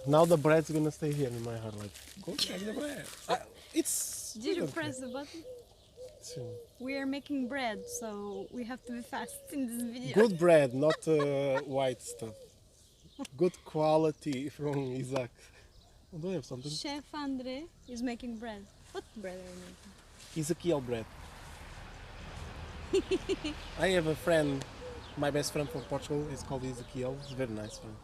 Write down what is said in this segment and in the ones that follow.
Now the bread's gonna stay here in my heart. Like, go check the bread. It's. Did you press the button? So, We are making bread, so we have to be fast in this video. good bread, not white stuff. Good quality from Isaac. Oh, do I have something? Chef André is making bread. What bread are you making? Ezekiel bread. I have a friend, my best friend from Portugal. Is called Ezekiel. He's a very nice friend.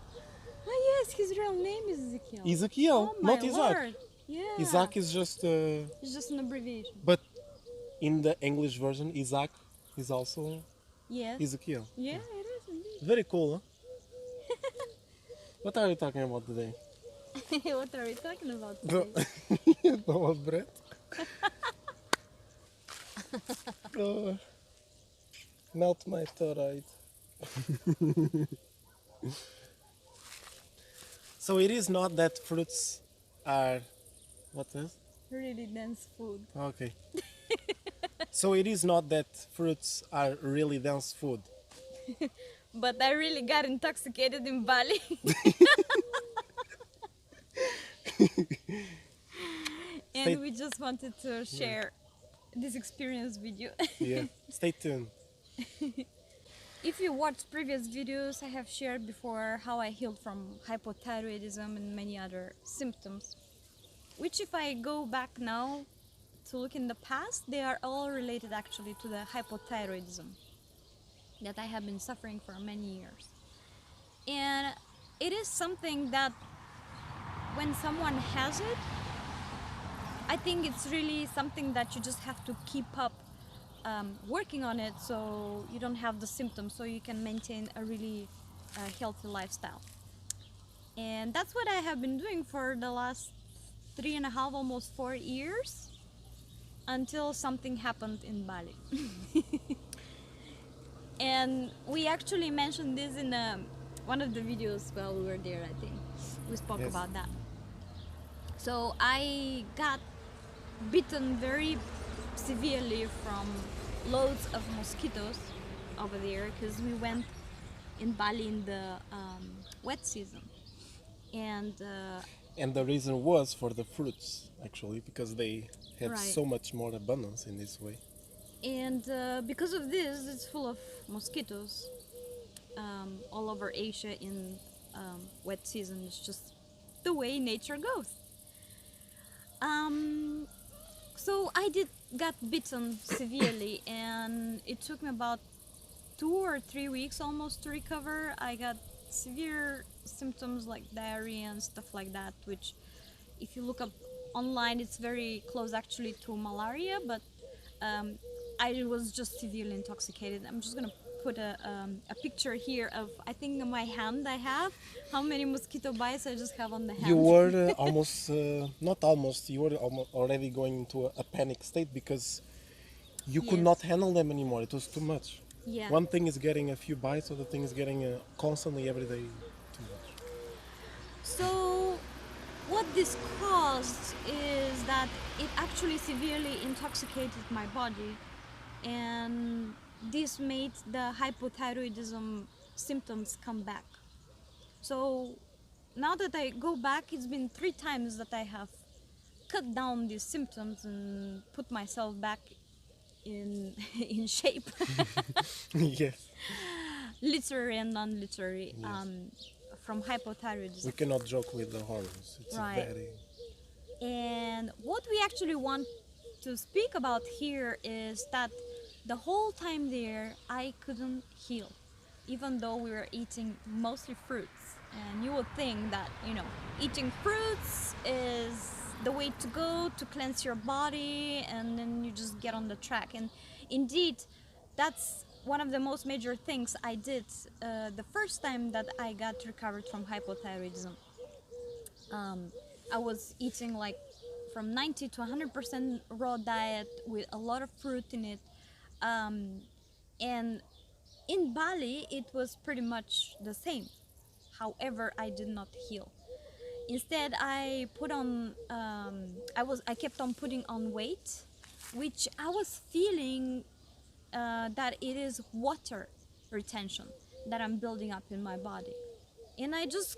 Oh yes, his real name is Ezekiel. Ezekiel, Oh my not Isaac. Lord. Yeah. Isaac is just. It's just an abbreviation. But in the English version, Isaac is also Yes. Ezekiel. Yeah, it is indeed. Very cool, huh? What are we talking about today? What are we talking about today? About bread. Melt my thyroid. So it is not that fruits are. What is? Really dense food. Okay. So it is not that fruits are really dense food. But I really got intoxicated in Bali. And we just wanted to share this experience with you. Yeah. Stay tuned. If you watched previous videos, I have shared before how I healed from hypothyroidism and many other symptoms, which if I go back now to look in the past, they are all related actually to the hypothyroidism that I have been suffering for many years. And it is something that when someone has it, I think it's really something that you just have to keep up working on it, so you don't have the symptoms, so you can maintain a really healthy lifestyle. And that's what I have been doing for the last 3.5, almost 4 years, until something happened in Bali. And we actually mentioned this in one of the videos while we were there. I think we spoke about that. So I got bitten very severely from loads of mosquitoes over there, because we went in Bali in the wet season, and the reason was for the fruits, actually, because they had so much more abundance in this way. And because of this, it's full of mosquitoes all over Asia in wet season. It's just the way nature goes. So I got bitten severely, and it took me about 2 or 3 weeks almost to recover. I got severe symptoms like diarrhea and stuff like that, which if you look up online, it's very close actually to malaria, but I was just severely intoxicated. I'm just gonna put a picture here of, I think, my hand I have, how many mosquito bites I just have on the hand. You were almost, not almost, you were already going into a panic state, because you could not handle them anymore. It was too much. Yeah. One thing is getting a few bites, other thing is getting constantly every day too much. So what this caused is that it actually severely intoxicated my body, and this made the hypothyroidism symptoms come back. So now that I go back, it's been 3 times that I have cut down these symptoms and put myself back in shape. Yes. Literary and non-literary, from hypothyroidism. We cannot joke with the hormones. It's very... And what we actually want to speak about here is that the whole time there, I couldn't heal, even though we were eating mostly fruits. And you would think that, eating fruits is the way to go to cleanse your body, and then you just get on the track. And indeed, that's one of the most major things I did the first time that I got recovered from hypothyroidism. I was eating like from 90 to 100% raw diet with a lot of fruit in it. And in Bali, it was pretty much the same. However, I did not heal. Instead, I put on, I kept on putting on weight, which I was feeling that it is water retention that I'm building up in my body. And I just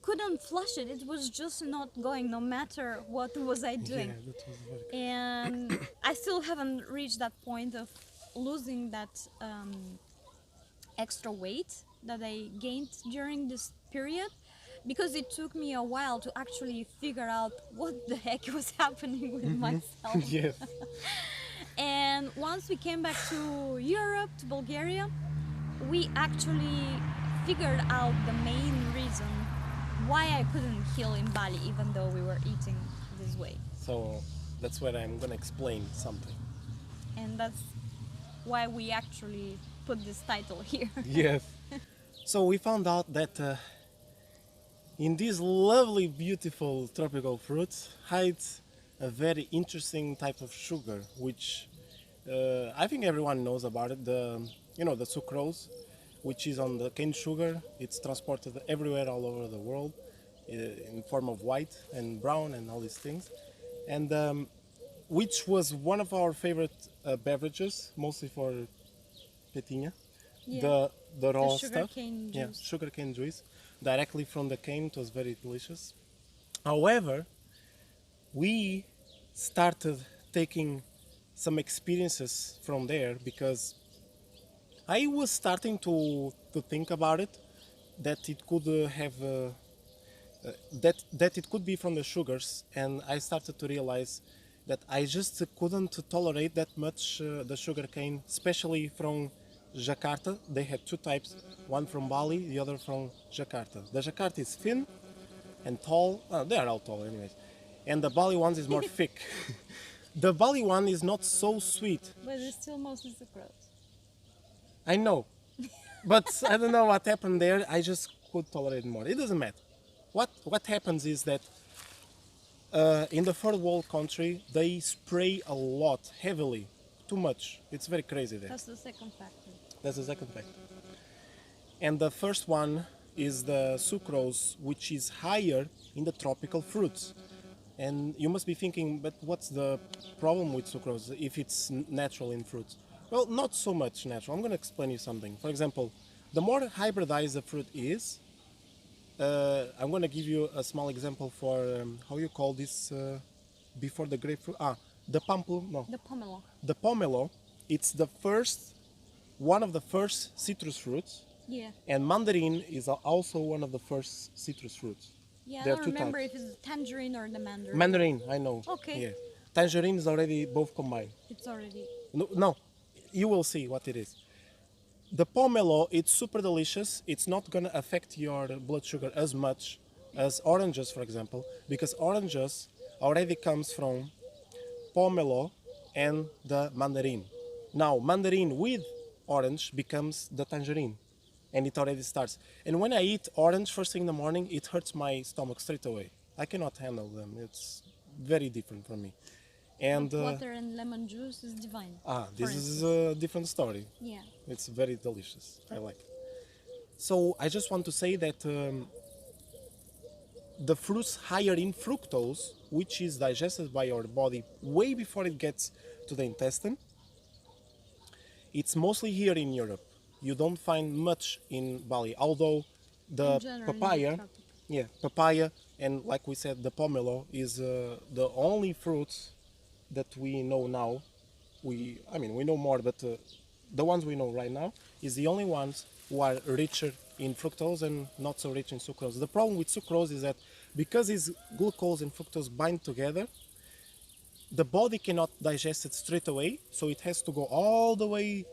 couldn't flush it. It was just not going, no matter what was I doing. Yeah, that was very. And I still haven't reached that point of losing that extra weight that I gained during this period, because it took me a while to actually figure out what the heck was happening with myself. Yes. And once we came back to Europe, to Bulgaria, we actually figured out the main reason why I couldn't heal in Bali, even though we were eating this way. So that's where I'm gonna explain something. And that's why we actually put this title here. Yes. So we found out that in these lovely, beautiful tropical fruits hides a very interesting type of sugar, which I think everyone knows about it. The sucrose, which is on the cane sugar. It's transported everywhere, all over the world, in form of white and brown and all these things, and which was one of our favorite beverages, mostly for Petya. Yeah. The raw sugar stuff. cane Yeah, juice. sugarcane juice, directly from the cane. It was very delicious. However, we started taking some experiences from there because I was starting to think about it, that it could that it could be from the sugars, and I started to realize that I just couldn't tolerate that much the sugar cane, especially from Jakarta. They had two types, one from Bali, the other from Jakarta. The Jakarta is thin and tall. They are all tall anyways, and the Bali ones is more thick. The Bali one is not so sweet. But it's still mostly sucrose. I know, but I don't know what happened there. I just could tolerate more. It doesn't matter. What happens is that in the third world country they spray a lot, heavily, too much. It's very crazy there. That's the second factor. That's the second factor. And the first one is the sucrose, which is higher in the tropical fruits. And you must be thinking, but what's the problem with sucrose if it's natural in fruits? Well, not so much natural. I'm going to explain you something. For example, the more hybridized the fruit is, I'm going to give you a small example for how you call this before the grapefruit. The pamplemousse. No, The pomelo. the pomelo. It's one of the first citrus fruits, Yeah. and mandarin is also one of the first citrus fruits. Yeah, I There are don't two remember types. if it's the tangerine or the mandarin. Mandarin, I know. Okay. Yeah. Tangerine is already both combined. It's already. No, you will see what it is. The pomelo, it's super delicious. It's not gonna affect your blood sugar as much as oranges, for example, because oranges already comes from pomelo and the mandarin. Now, mandarin with orange becomes the tangerine, and it already starts. And when I eat orange first thing in the morning, it hurts my stomach straight away. I cannot handle them. It's very different for me. And Water and lemon juice is divine. this for is a different story. Yeah. It's very delicious. I like it. So I just want to say that the fruits higher in fructose, which is digested by our body way before it gets to the intestine, it's mostly here in Europe. You don't find much in Bali, although the In general, in the papaya, tropics. papaya, and like we said, the pomelo is the only fruits that we know now. We know more, but the ones we know right now is the only ones who are richer in fructose and not so rich in sucrose. The problem with sucrose is that because these glucose and fructose bind together, the body cannot digest it straight away, so it has to go all the way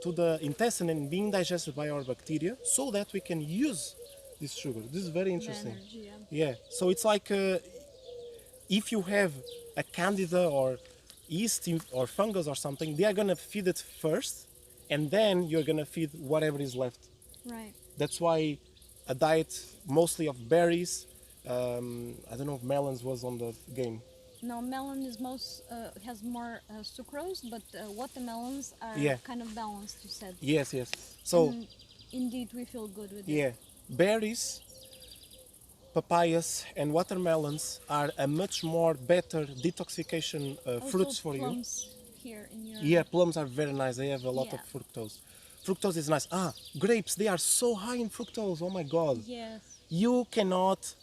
to the intestine and being digested by our bacteria so that we can use this sugar. This is very interesting. Energy, Yeah, so it's like if you have a candida or yeast or fungus or something, they are gonna feed it first, and then you're gonna feed whatever is left. Right. That's why a diet mostly of berries. I don't know if melons was on the game. No, melon is has more sucrose, but watermelons are Yeah. kind of balanced, you said. Yes. So And indeed, we feel good with it. yeah, berries, papayas, and watermelons are a much more better detoxification Also, fruits for you. plums here in Europe. Yeah, plums are very nice. They have a lot of Yeah. fructose. Fructose is nice. Grapes, they are so high in fructose. Oh my god. Yes. You cannot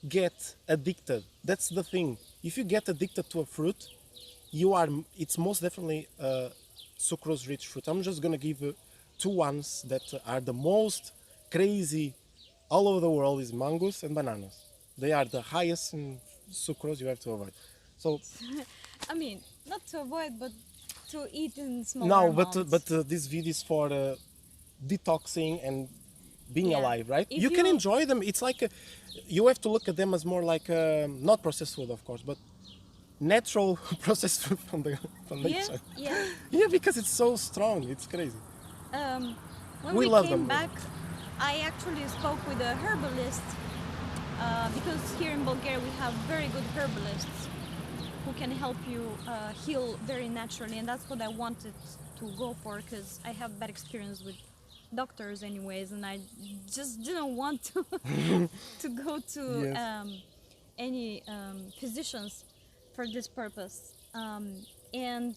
get addicted. That's the thing. If you get addicted to a fruit, it's most definitely sucrose rich fruit. I'm just gonna give two ones that are the most crazy all over the world is mangoes and bananas. They are the highest in sucrose you have to avoid. So I mean, not to avoid, but to eat in smaller no, amounts. but this video is for detoxing and being Yeah. alive, right? If You can you- enjoy them. It's like you have to look at them as more like not processed food, of course, but natural processed food from the yeah, nature. yeah. Yeah, because it's so strong. It's crazy. When We we love came them. back, I actually spoke with a herbalist because here in Bulgaria we have very good herbalists who can help you heal very naturally, and that's what I wanted to go for because I have bad experience with doctors anyways, and I just didn't want to to go to Yes. any physicians for this purpose. And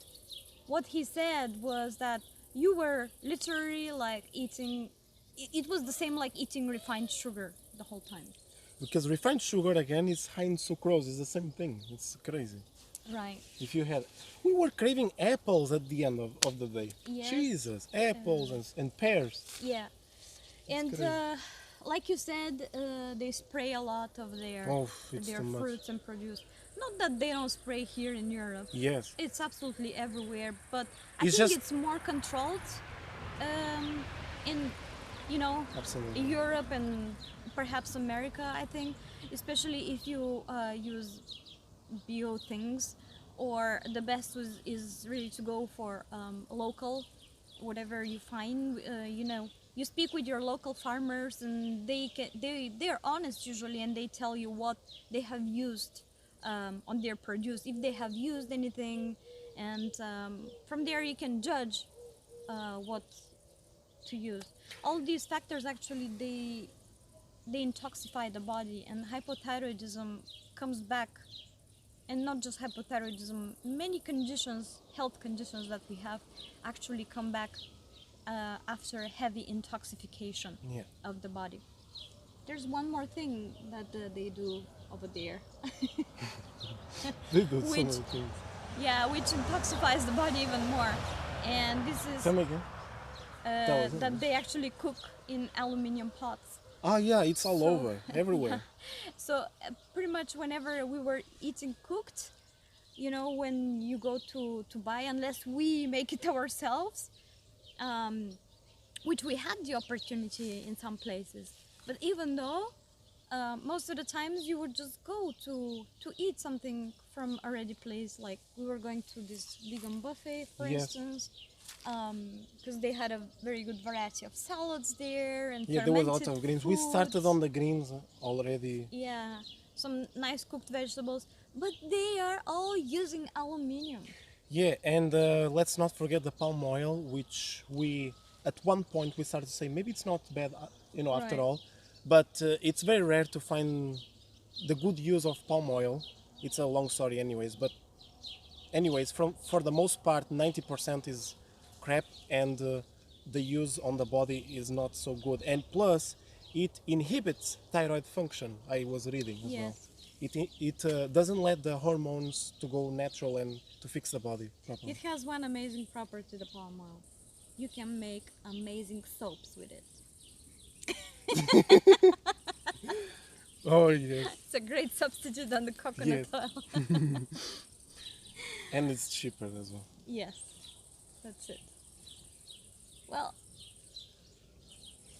what he said was that you were literally like eating, it was the same like eating refined sugar the whole time. Because refined sugar again is high in sucrose. It's the same thing. It's crazy. Right. If you had, we were craving apples at the end of the day. Yes. Jesus, apples and pears. Yeah. And crazy. like you said, they spray a lot of Oh, it's their too much. fruits and produce. Not that they don't spray here in Europe. Yes. It's absolutely everywhere, but I It's think just- it's more controlled in, you know, Absolutely. Europe and perhaps America. I think, especially if you use bio things, or the best is really to go for local, whatever you find. You know, you speak with your local farmers, and they're honest usually, and they tell you what they have used on their produce, if they have used anything, and from there you can judge what to use. All these factors actually they intoxify the body, and hypothyroidism comes back. And not just hypothyroidism, many conditions, health conditions that we have actually come back after heavy intoxication Yeah. of the body. There's one more thing that they do over there. They do so Which- many things. Yeah, which intoxifies the body even more. And this is Tell me again. Tell us. that they actually cook in aluminium pots. Ah, yeah, it's all So- over, everywhere. So pretty much whenever we were eating cooked, you know, when you go to buy, unless we make it ourselves, which we had the opportunity in some places, but even though most of the times you would just go to eat something from a ready place, like we were going to this vegan buffet, for Yes. instance, because they had a very good variety of salads there and Yeah, there was a lot fermented of greens. We started foods. on the greens already. Yeah, some nice cooked vegetables, but they are all using aluminium. Yeah, and let's not forget the palm oil, which we at one point we started to say maybe it's not bad, you know, after Right. all. But it's very rare to find the good use of palm oil. It's a long story, anyways. But anyways, for the most part, 90% is crap, and the use on the body is not so good. And plus, it inhibits thyroid function. I was reading as well. Yes. It doesn't let the hormones to go natural and to fix the body properly. It has one amazing property, the palm oil. You can make amazing soaps with it. Oh yes, It's a great substitute on the coconut Yes. oil. and it's cheaper as well. Yes, that's it. Well,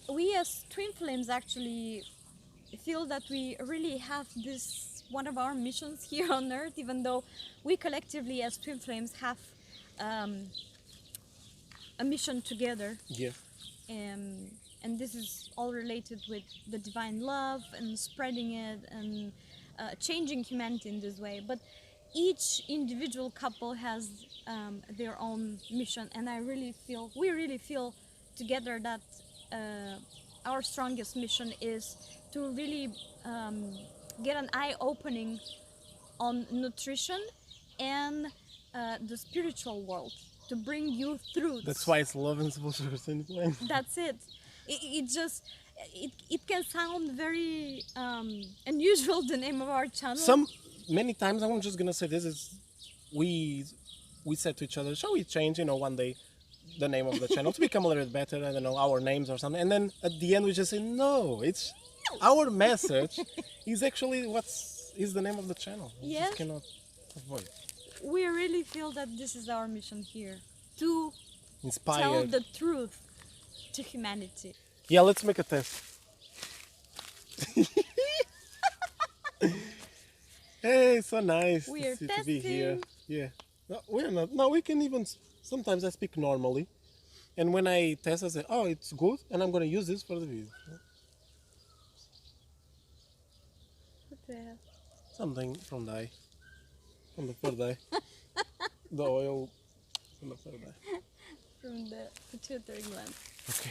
we as twin flames actually feel that we really have this one of our missions here on earth, even though we collectively as twin flames have a mission together. Yeah, And this is all related with the divine love and spreading it and changing humanity in this way. But each individual couple has their own mission, and we really feel together that our strongest mission is to really get an eye opening on nutrition and the spiritual world, to bring you through. that's why it's love and simple sugars in flame. That's it. It just, it can sound very unusual, the name of our channel. Many times I'm just gonna say this is we said to each other, shall we change, one day the name of the channel to become a little bit better, I don't know, our names or something, and then at the end we just say no, it's our message is actually is the name of the channel. We Yes. just cannot avoid. We really feel that this is our mission here, to tell Inspired. the truth to humanity. Yeah, let's make a test. Hey, so nice We are to be here. testing. Yeah. No, we're not. No, we can even. Sometimes I speak normally, and when I test, I say, "Oh, it's good," and I'm gonna use this for the video. What the hell? Something from the third eye. The oil from the third eye. From the pituitary gland. Okay.